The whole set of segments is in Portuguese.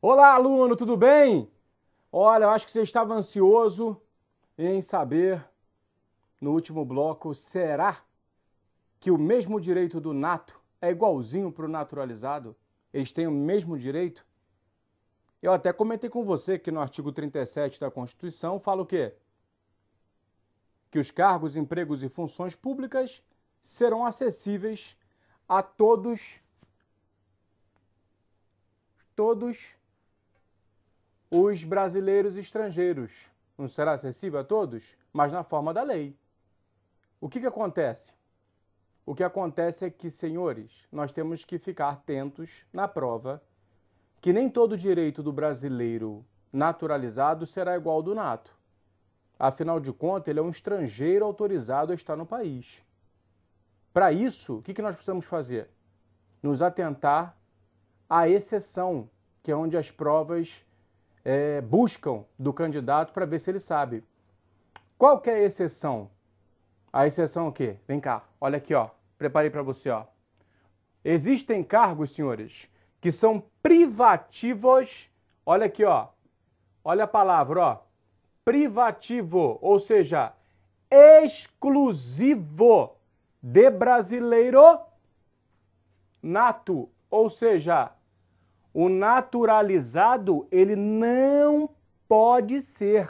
Olá, aluno, tudo bem? Olha, eu acho que você estava ansioso em saber, no último bloco, será que o mesmo direito do nato é igualzinho para o naturalizado? Eles têm o mesmo direito? Eu até comentei com você que no artigo 37 da Constituição fala o quê? Que os cargos, empregos e funções públicas serão acessíveis a todos os brasileiros e estrangeiros. Não será acessível a todos? Mas na forma da lei. O que acontece? O que acontece é que, senhores, nós temos que ficar atentos na prova que nem todo direito do brasileiro naturalizado será igual ao do nato. Afinal de contas, ele é um estrangeiro autorizado a estar no país. Para isso, o que nós precisamos fazer? Nos atentar à exceção, que é onde as provas buscam do candidato para ver se ele sabe. Qual que é a exceção? A exceção é o quê? Vem cá, olha aqui, ó. Preparei para você, ó. Existem cargos, senhores, que são privativos. Olha aqui, ó. Olha a palavra, ó. Privativo, ou seja, exclusivo de brasileiro nato, ou seja, o naturalizado, ele não pode ser.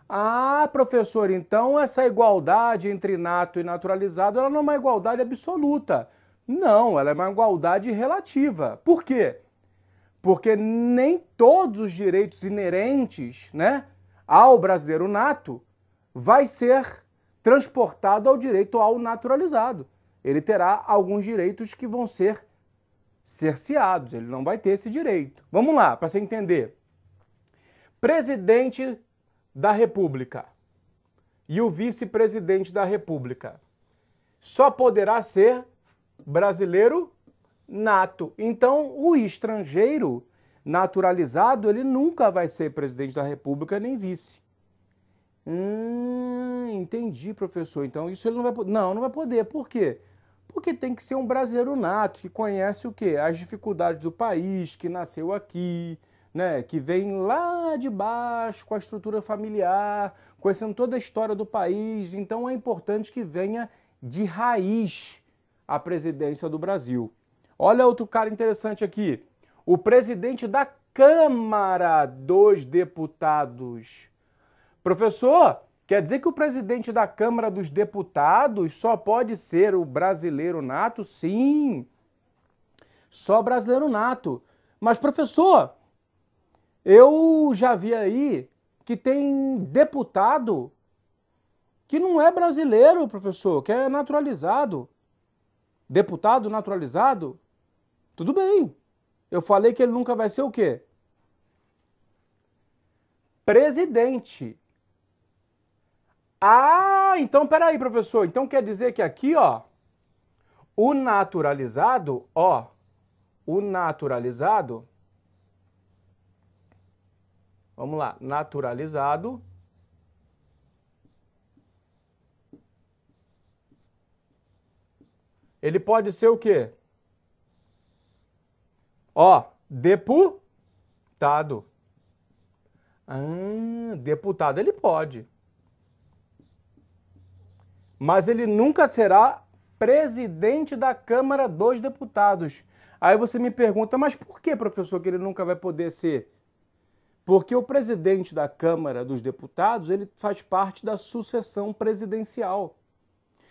Ah, professor, então essa igualdade entre nato e naturalizado, ela não é uma igualdade absoluta. Não, ela é uma igualdade relativa. Por quê? Porque nem todos os direitos inerentes, né, ao brasileiro nato vai ser transportado ao direito ao naturalizado. Ele terá alguns direitos que vão ser cerceados, ele não vai ter esse direito. Vamos lá, para você entender. Presidente da República e o vice-presidente da República só poderá ser brasileiro nato. Então, o estrangeiro naturalizado, ele nunca vai ser presidente da República nem vice. Entendi, professor. Então, isso ele não vai poder. Não vai poder. Por quê? Porque tem que ser um brasileiro nato, que conhece o quê? As dificuldades do país, que nasceu aqui, né? Que vem lá de baixo, com a estrutura familiar, conhecendo toda a história do país. Então é importante que venha de raiz a presidência do Brasil. Olha outro cara interessante aqui. O presidente da Câmara dos Deputados. Professor, quer dizer que o presidente da Câmara dos Deputados só pode ser o brasileiro nato? Sim, só brasileiro nato. Mas, professor, eu já vi aí que tem deputado que não é brasileiro, professor, que é naturalizado. Deputado naturalizado? Tudo bem. Eu falei que ele nunca vai ser o quê? Presidente. Ah, então peraí, professor. Então quer dizer que aqui, ó, o naturalizado, vamos lá, naturalizado, ele pode ser o quê? Ó, deputado. Deputado ele pode. Mas ele nunca será presidente da Câmara dos Deputados. Aí você me pergunta, mas por que, professor, que ele nunca vai poder ser? Porque o presidente da Câmara dos Deputados, ele faz parte da sucessão presidencial.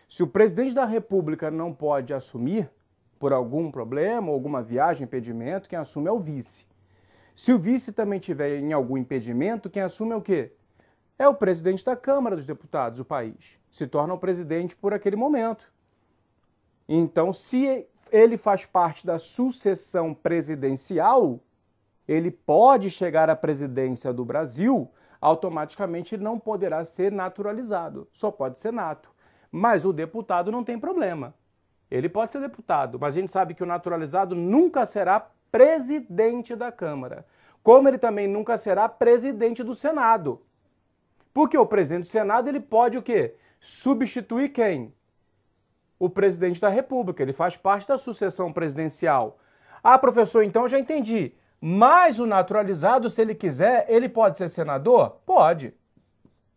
Se o presidente da República não pode assumir, por algum problema, alguma viagem, impedimento, quem assume é o vice. Se o vice também tiver em algum impedimento, quem assume é o quê? É o presidente da Câmara dos Deputados, o país. Se torna o presidente por aquele momento. Então, se ele faz parte da sucessão presidencial, ele pode chegar à presidência do Brasil, automaticamente não poderá ser naturalizado, só pode ser nato. Mas o deputado não tem problema. Ele pode ser deputado, mas a gente sabe que o naturalizado nunca será presidente da Câmara. Como ele também nunca será presidente do Senado. Porque o presidente do Senado, ele pode o quê? Substituir quem? O presidente da República. Ele faz parte da sucessão presidencial. Ah, professor, então eu já entendi. Mas o naturalizado, se ele quiser, ele pode ser senador? Pode.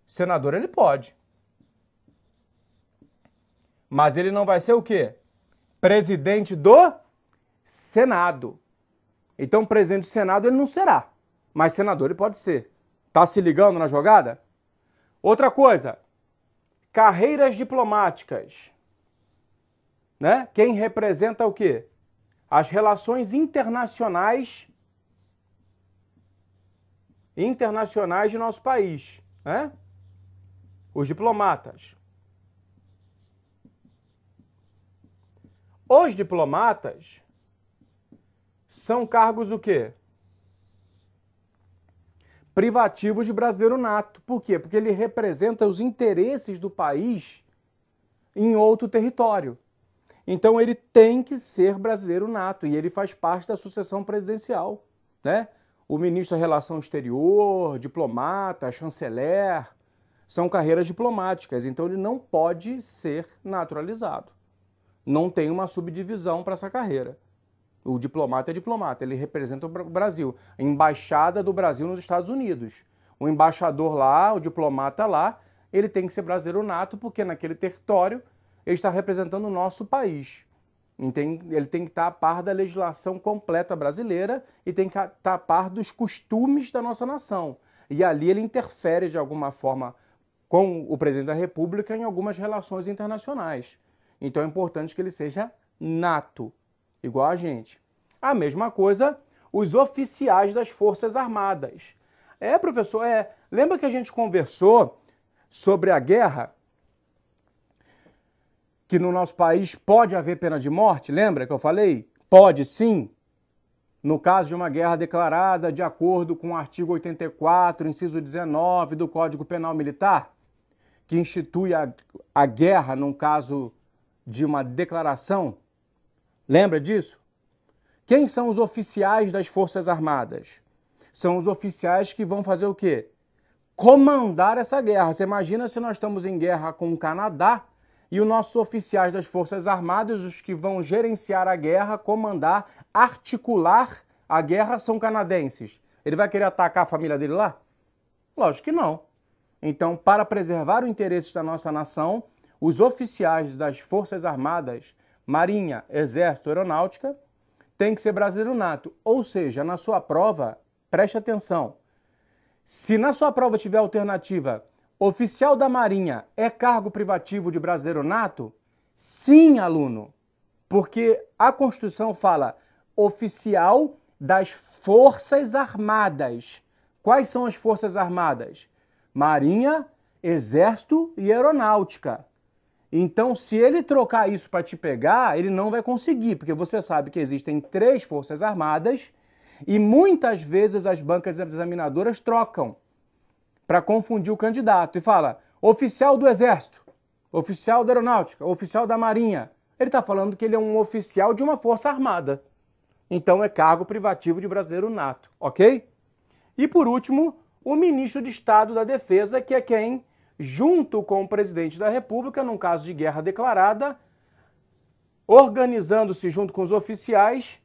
Senador ele pode. Mas ele não vai ser o quê? Presidente do Senado. Então, presidente do Senado ele não será. Mas senador ele pode ser. Tá se ligando na jogada? Outra coisa. Carreiras diplomáticas. Né? Quem representa o quê? As relações internacionais de nosso país. Né? Os diplomatas. Os diplomatas são cargos o quê? Privativos de brasileiro nato. Por quê? Porque ele representa os interesses do país em outro território. Então ele tem que ser brasileiro nato e ele faz parte da sucessão presidencial, né? O ministro da Relação Exterior, diplomata, chanceler, são carreiras diplomáticas, então ele não pode ser naturalizado. Não tem uma subdivisão para essa carreira. O diplomata é diplomata, ele representa o Brasil. A embaixada do Brasil nos Estados Unidos. O embaixador lá, o diplomata lá, ele tem que ser brasileiro nato, porque naquele território ele está representando o nosso país. Ele tem que estar a par da legislação completa brasileira e tem que estar a par dos costumes da nossa nação. E ali ele interfere de alguma forma com o presidente da República em algumas relações internacionais. Então é importante que ele seja nato, igual a gente. A mesma coisa, os oficiais das Forças Armadas. Professor, lembra que a gente conversou sobre a guerra? Que no nosso país pode haver pena de morte? Lembra que eu falei? Pode sim. No caso de uma guerra declarada de acordo com o artigo 84, inciso 19 do Código Penal Militar, que institui a guerra num caso de uma declaração. Lembra disso? Quem são os oficiais das Forças Armadas? São os oficiais que vão fazer o quê? Comandar essa guerra. Você imagina se nós estamos em guerra com o Canadá e os nossos oficiais das Forças Armadas, os que vão gerenciar a guerra, comandar, articular a guerra, são canadenses. Ele vai querer atacar a família dele lá? Lógico que não. Então, para preservar o interesse da nossa nação, os oficiais das Forças Armadas, Marinha, Exército, Aeronáutica, têm que ser brasileiro nato. Ou seja, na sua prova, preste atenção. Se na sua prova tiver alternativa, oficial da Marinha é cargo privativo de brasileiro nato? Sim, aluno. Porque a Constituição fala oficial das Forças Armadas. Quais são as Forças Armadas? Marinha, Exército e Aeronáutica. Então, se ele trocar isso para te pegar, ele não vai conseguir, porque você sabe que existem 3 Forças Armadas e muitas vezes as bancas examinadoras trocam para confundir o candidato e fala oficial do Exército, oficial da Aeronáutica, oficial da Marinha. Ele está falando que ele é um oficial de uma Força Armada. Então, é cargo privativo de brasileiro nato, ok? E, por último, o ministro de Estado da Defesa, que é quem, junto com o presidente da República, num caso de guerra declarada, organizando-se junto com os oficiais,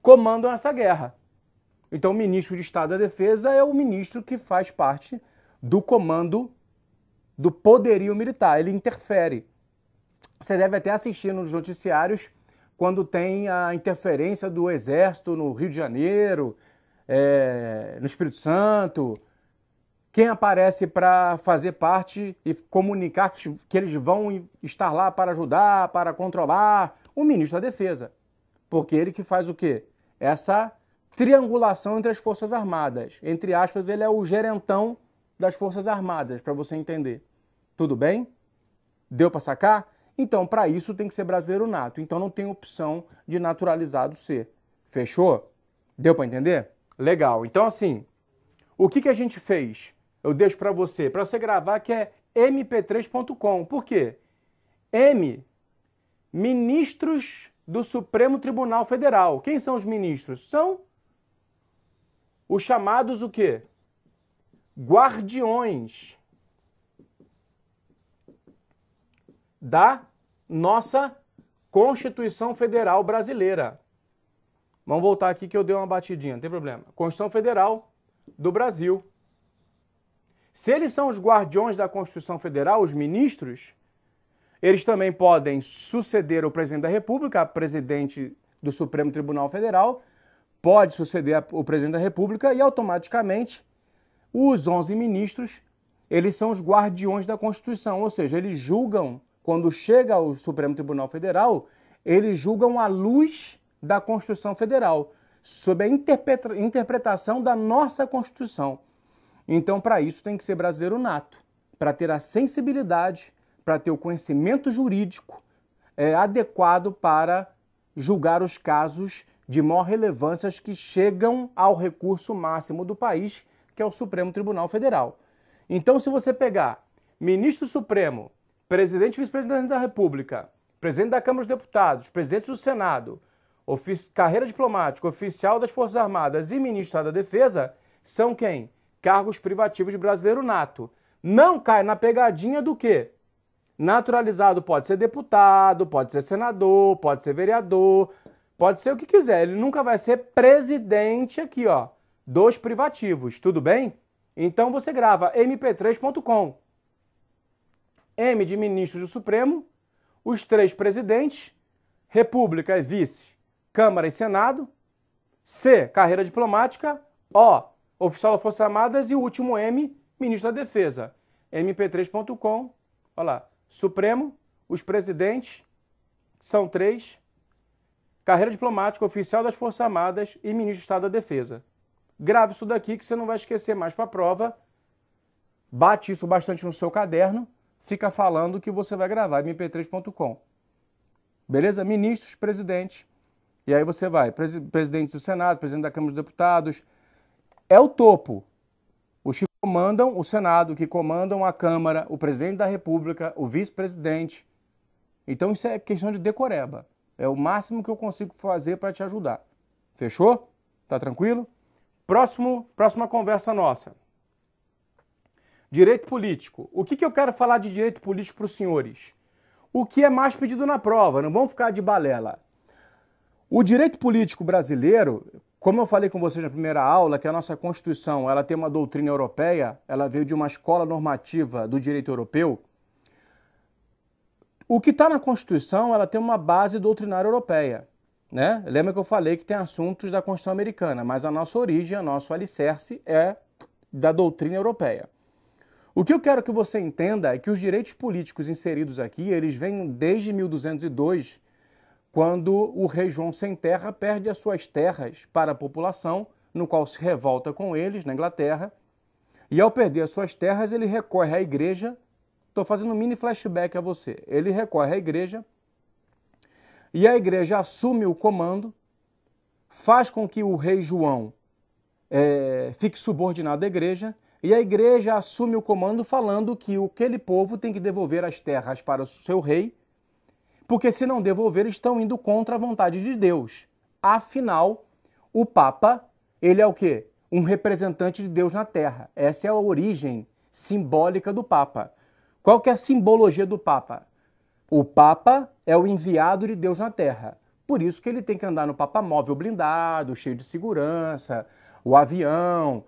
comandam essa guerra. Então, o ministro de Estado da Defesa é o ministro que faz parte do comando do poderio militar. Ele interfere. Você deve até assistir nos noticiários quando tem a interferência do Exército no Rio de Janeiro, no Espírito Santo. Quem aparece para fazer parte e comunicar que eles vão estar lá para ajudar, para controlar? O ministro da Defesa. Porque ele que faz o quê? Essa triangulação entre as Forças Armadas. Entre aspas, ele é o gerentão das Forças Armadas, para você entender. Tudo bem? Deu para sacar? Então, para isso tem que ser brasileiro nato. Então, não tem opção de naturalizado ser. Fechou? Deu para entender? Legal. Então, assim, o que a gente fez? Eu deixo para você gravar, que é mp3.com. Por quê? Ministros do Supremo Tribunal Federal. Quem são os ministros? São os chamados o quê? Guardiões da nossa Constituição Federal Brasileira. Vamos voltar aqui que eu dei uma batidinha, não tem problema. Constituição Federal do Brasil. Se eles são os guardiões da Constituição Federal, os ministros, eles também podem suceder o presidente da República, presidente do Supremo Tribunal Federal, pode suceder o presidente da República e automaticamente os 11 ministros, eles são os guardiões da Constituição, ou seja, eles julgam, quando chega ao Supremo Tribunal Federal, eles julgam à luz da Constituição Federal, sob a interpretação da nossa Constituição. Então, para isso, tem que ser brasileiro nato, para ter a sensibilidade, para ter o conhecimento jurídico adequado para julgar os casos de maior relevância que chegam ao recurso máximo do país, que é o Supremo Tribunal Federal. Então, se você pegar ministro Supremo, presidente e vice-presidente da República, presidente da Câmara dos Deputados, presidente do Senado, carreira diplomática, oficial das Forças Armadas e ministro da Defesa, são quem? Cargos privativos de brasileiro nato. Não cai na pegadinha do quê? Naturalizado pode ser deputado, pode ser senador, pode ser vereador, pode ser o que quiser. Ele nunca vai ser presidente aqui, ó, dos privativos. Tudo bem? Então você grava mp3.com. M de ministro do Supremo, os 3 presidentes, República e Vice, Câmara e Senado, C, carreira diplomática, O, oficial das Forças Armadas e o último M, ministro da Defesa. mp3.com, olha lá, Supremo, os presidentes, são 3, carreira diplomática, oficial das Forças Armadas e ministro do Estado da Defesa. Grave isso daqui que você não vai esquecer mais para a prova, bate isso bastante no seu caderno, fica falando que você vai gravar, mp3.com. Beleza? Ministros, presidentes. E aí você vai, presidente do Senado, presidente da Câmara dos Deputados. É o topo. Os que comandam o Senado, que comandam a Câmara, o presidente da República, o vice-presidente. Então isso é questão de decoreba. É o máximo que eu consigo fazer para te ajudar. Fechou? Tá tranquilo? Próxima conversa nossa. Direito político. O que eu quero falar de direito político para os senhores? O que é mais pedido na prova, não vão ficar de balela. O direito político brasileiro, como eu falei com vocês na primeira aula, que a nossa Constituição ela tem uma doutrina europeia, ela veio de uma escola normativa do direito europeu. O que está na Constituição ela tem uma base doutrinária europeia. Né? Lembra que eu falei que tem assuntos da Constituição americana, mas a nossa origem, o nosso alicerce é da doutrina europeia. O que eu quero que você entenda é que os direitos políticos inseridos aqui, eles vêm desde 1202, quando o rei João Sem Terra perde as suas terras para a população, no qual se revolta com eles, na Inglaterra, e ao perder as suas terras, ele recorre à igreja. Estou fazendo um mini flashback a você. Ele recorre à igreja, e a igreja assume o comando, faz com que o rei João fique subordinado à igreja, e a igreja assume o comando falando que aquele povo tem que devolver as terras para o seu rei, porque se não devolver, estão indo contra a vontade de Deus. Afinal, o Papa, ele é o quê? Um representante de Deus na Terra. Essa é a origem simbólica do Papa. Qual que é a simbologia do Papa? O Papa é o enviado de Deus na Terra. Por isso que ele tem que andar no papamóvel blindado, cheio de segurança, o avião,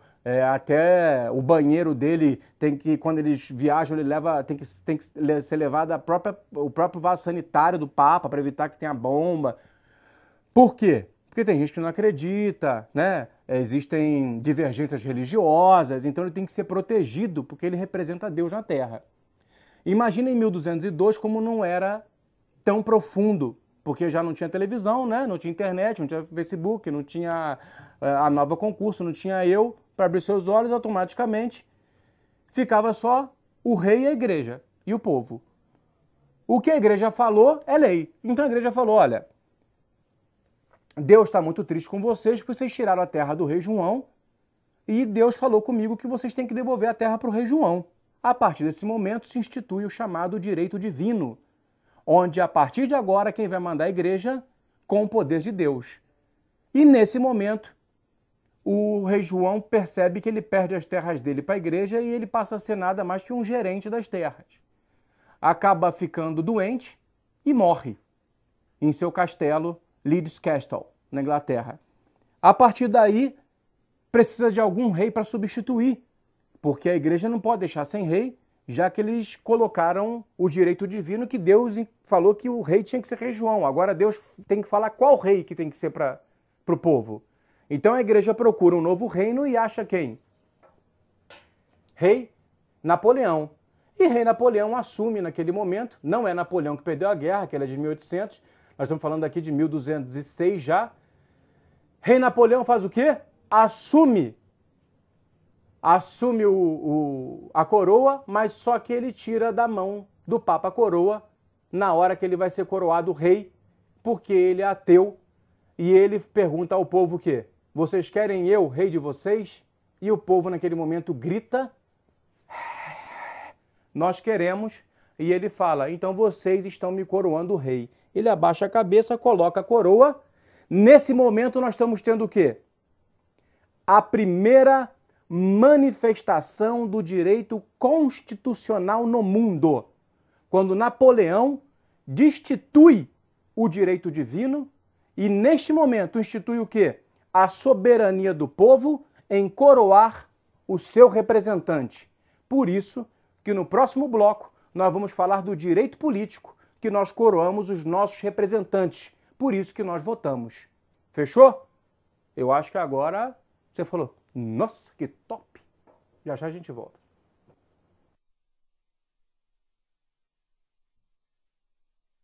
até o banheiro dele tem que, quando eles viajam, ele tem que ser levado o próprio vaso sanitário do Papa para evitar que tenha bomba. Por quê? Porque tem gente que não acredita, né? Existem divergências religiosas, então ele tem que ser protegido porque ele representa Deus na Terra. Imagina em 1202 como não era tão profundo, porque já não tinha televisão, né? Não tinha internet, não tinha Facebook, não tinha a Nova Concurso, não tinha eu para abrir seus olhos, automaticamente ficava só o rei e a igreja e o povo. O que a igreja falou é lei. Então a igreja falou, olha, Deus está muito triste com vocês porque vocês tiraram a terra do rei João e Deus falou comigo que vocês têm que devolver a terra para o rei João. A partir desse momento se institui o chamado direito divino, onde a partir de agora quem vai mandar a igreja com o poder de Deus. E nesse momento o rei João percebe que ele perde as terras dele para a igreja e ele passa a ser nada mais que um gerente das terras. Acaba ficando doente e morre em seu castelo, Leeds Castle, na Inglaterra. A partir daí, precisa de algum rei para substituir, porque a igreja não pode deixar sem rei, já que eles colocaram o direito divino que Deus falou que o rei tinha que ser rei João. Agora Deus tem que falar qual rei que tem que ser para o povo. Então a igreja procura um novo reino e acha quem? Rei Napoleão. E rei Napoleão assume naquele momento, não é Napoleão que perdeu a guerra, que era de 1800, nós estamos falando aqui de 1206 já. Rei Napoleão faz o quê? Assume a coroa, mas só que ele tira da mão do Papa a coroa na hora que ele vai ser coroado rei, porque ele é ateu, e ele pergunta ao povo o quê? Vocês querem eu, rei de vocês? E o povo naquele momento grita, nós queremos, e ele fala, então vocês estão me coroando rei. Ele abaixa a cabeça, coloca a coroa. Nesse momento nós estamos tendo o quê? A primeira manifestação do direito constitucional no mundo. Quando Napoleão destitui o direito divino e, neste momento, institui o quê? A soberania do povo em coroar o seu representante. Por isso que no próximo bloco nós vamos falar do direito político, que nós coroamos os nossos representantes. Por isso que nós votamos. Fechou? Eu acho que agora você falou, nossa, que top! Já já a gente volta.